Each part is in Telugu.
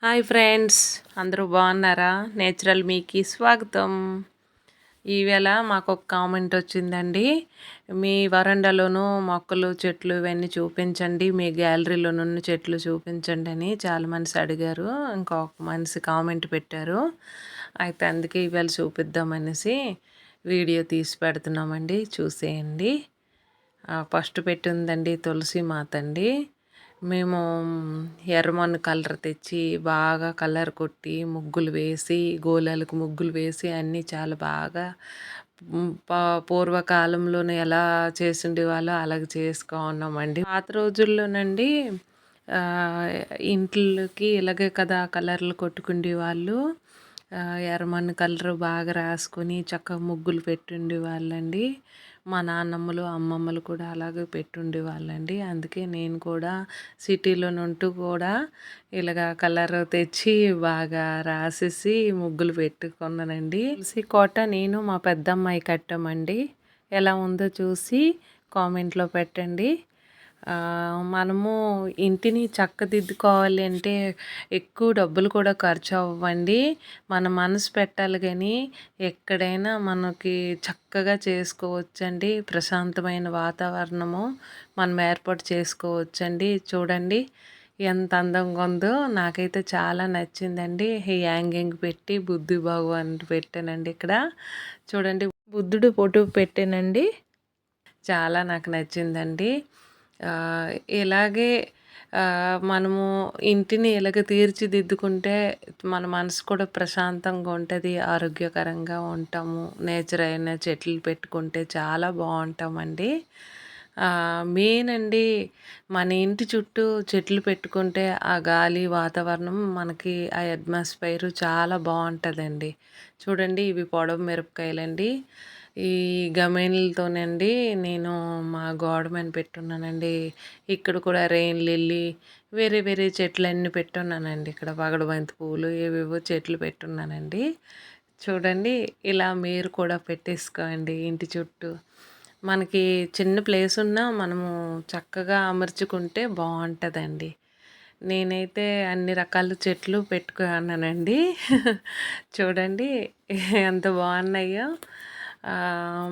హాయ్ ఫ్రెండ్స్, అందరూ బాగున్నారా? నేచురల్ మీకి స్వాగతం. ఈవేళ మాకు ఒక కామెంట్ వచ్చిందండి. మీ వరండాలోనూ మొక్కలు చెట్లు ఇవన్నీ చూపించండి, మీ గ్యాలరీలోనున్న చెట్లు చూపించండి అని చాలా మనిషి అడిగారు. ఇంకొక మనిషి కామెంట్ పెట్టారు. అయితే అందుకే ఈవేళ చూపిద్దామనేసి వీడియో తీసి పెడుతున్నామండి. చూసేయండి. ఫస్ట్ పెట్టిందండి తులసి మాత అండి. మేము ఎర్రమన్ను కలర్ తెచ్చి బాగా కలర్ కొట్టి ముగ్గులు వేసి గోళాలకు ముగ్గులు వేసి అన్నీ చాలా బాగా పూర్వకాలంలోనే ఎలా చేసుండేవాళ్ళో అలాగ చేసుకున్నామండి. పాత రోజుల్లోనండి ఇంట్లకి ఇలాగే కదా కలర్లు కొట్టుకుండే వాళ్ళు. ఎర్రమన్ను కలర్ బాగా రాసుకొని చక్కగా ముగ్గులు పెట్టుండే వాళ్ళండి. మా నాన్నమ్మలు అమ్మమ్మలు కూడా అలాగే పెట్టుండే వాళ్ళండి. అందుకే నేను కూడా సిటీలో ఉంటూ కూడా ఇలాగ కలర్ తెచ్చి బాగా రాసేసి ముగ్గులు పెట్టుకున్నానండి. తులసి కోట నేను మా పెద్దమ్మాయి కట్టామండి. ఎలా ఉందో చూసి కామెంట్లో పెట్టండి. మనము ఇంటిని చక్కదిద్దుకోవాలి అంటే ఎక్కువ డబ్బులు కూడా ఖర్చు అవ్వండి. మన మనసు పెట్టాలి కానీ ఎక్కడైనా మనకి చక్కగా చేసుకోవచ్చండి. ప్రశాంతమైన వాతావరణము మనం ఏర్పాటు చేసుకోవచ్చండి. చూడండి ఎంత అందంగా ఉందో, నాకైతే చాలా నచ్చిందండి. ఈ హ్యాంగింగ్ పెట్టి బుద్ధి భగవాన్ పెట్టానండి. ఇక్కడ చూడండి బుద్ధుడు ఫోటో పెట్టానండి. చాలా నాకు నచ్చిందండి. ఇలాగే మనము ఇంటిని ఇలాగ తీర్చిదిద్దుకుంటే మన మనసు కూడా ప్రశాంతంగా ఉంటుంది, ఆరోగ్యకరంగా ఉంటాము. నేచర్ అయిన చెట్లు పెట్టుకుంటే చాలా బాగుంటామండి. మెయిన్ అండి, మన ఇంటి చుట్టూ చెట్లు పెట్టుకుంటే ఆ గాలి వాతావరణం మనకి ఆ అట్మాస్ఫైర్ చాలా బాగుంటుందండి. చూడండి ఇవి పొడవు మిరపకాయలండి. ఈ గమేన్లతోనండి నేను మా గోడ మీద పెట్టున్నానండి. ఇక్కడ కూడా రెయిన్ లిల్లీ వేరే వేరే చెట్లన్నీ పెట్టున్నానండి. ఇక్కడ పగడబంతి పువ్వులు ఏవేవో చెట్లు పెట్టున్నానండి. చూడండి ఇలా మీరు కూడా పెట్టేసుకోండి ఇంటి చుట్టూ. మనకి చిన్న ప్లేస్ ఉన్నా మనము చక్కగా అమర్చుకుంటే బాగుంటుందండి. నేనైతే అన్ని రకాల చెట్లు పెట్టుకున్నానండి. చూడండి ఎంత బాగున్నాయో.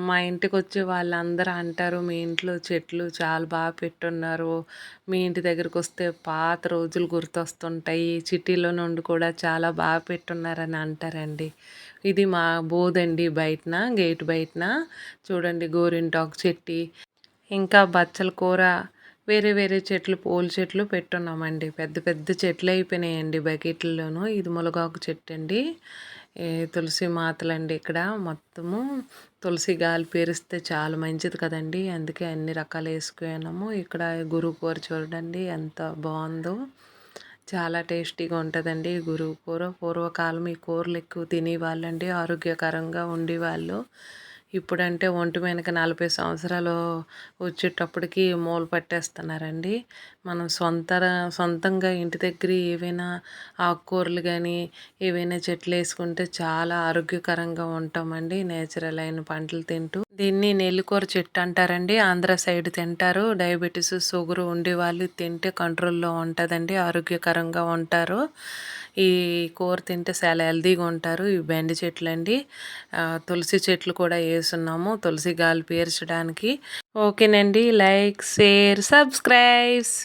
మా ఇంటికి వచ్చే వాళ్ళందరూ అంటారు, మీ ఇంట్లో చెట్లు చాలా బాగా పెట్టున్నారు, మీ ఇంటి దగ్గరకు వస్తే పాత రోజులు గుర్తొస్తుంటాయి, సిటీలో నుండి కూడా చాలా బాగా పెట్టున్నారని అంటారండి. ఇది మా బోదండి, బయటన గేట్ బయటన చూడండి గోరింటాకు చెట్టు, ఇంకా బచ్చల కూర, వేరే వేరే చెట్లు పూల చెట్లు పెట్టున్నామండి. పెద్ద పెద్ద చెట్లు అయిపోయినాయండి బకెట్లలోనూ. ఇది ములగాకు చెట్టు అండి. తులసి మాతలండి. ఇక్కడ మొత్తము తులసి గాలి పీరిస్తే చాలా మంచిది కదండి, అందుకే అన్ని రకాలు వేసుకున్నాము. ఇక్కడ గురువు కూర చూడండి ఎంత బాగుందో, చాలా టేస్టీగా ఉంటుందండి గురువు కూర. పూర్వకాలం ఈ కూరలు ఎక్కువ తినేవాళ్ళండి, ఆరోగ్యకరంగా ఉండేవాళ్ళు. ఇప్పుడంటే ఒంటి మీదకి 40 సంవత్సరాలు వచ్చేటప్పటికి మూల పట్టేస్తున్నారండి. మనం సొంతంగా ఇంటి దగ్గర ఏవైనా ఆకుకూరలు కానీ ఏవైనా చెట్లు వేసుకుంటే చాలా ఆరోగ్యకరంగా ఉంటామండి. నేచురల్ అయిన పంటలు తింటూ. దీన్ని నెల్లికూర చెట్టు అంటారండి, ఆంధ్ర సైడ్ తింటారు. డయాబెటీస్ షుగర్ ఉండేవాళ్ళు తింటే కంట్రోల్లో ఉంటుందండి, ఆరోగ్యకరంగా ఉంటారు. ఈ కూర తింటే చాలా హెల్తీగా ఉంటారు. ఈ బెండ చెట్లు అండి. తులసి చెట్లు కూడా వేసున్నాము తులసి గాలి పీల్చడానికి. ఓకేనండి, లైక్ షేర్ సబ్స్క్రైబ్స్.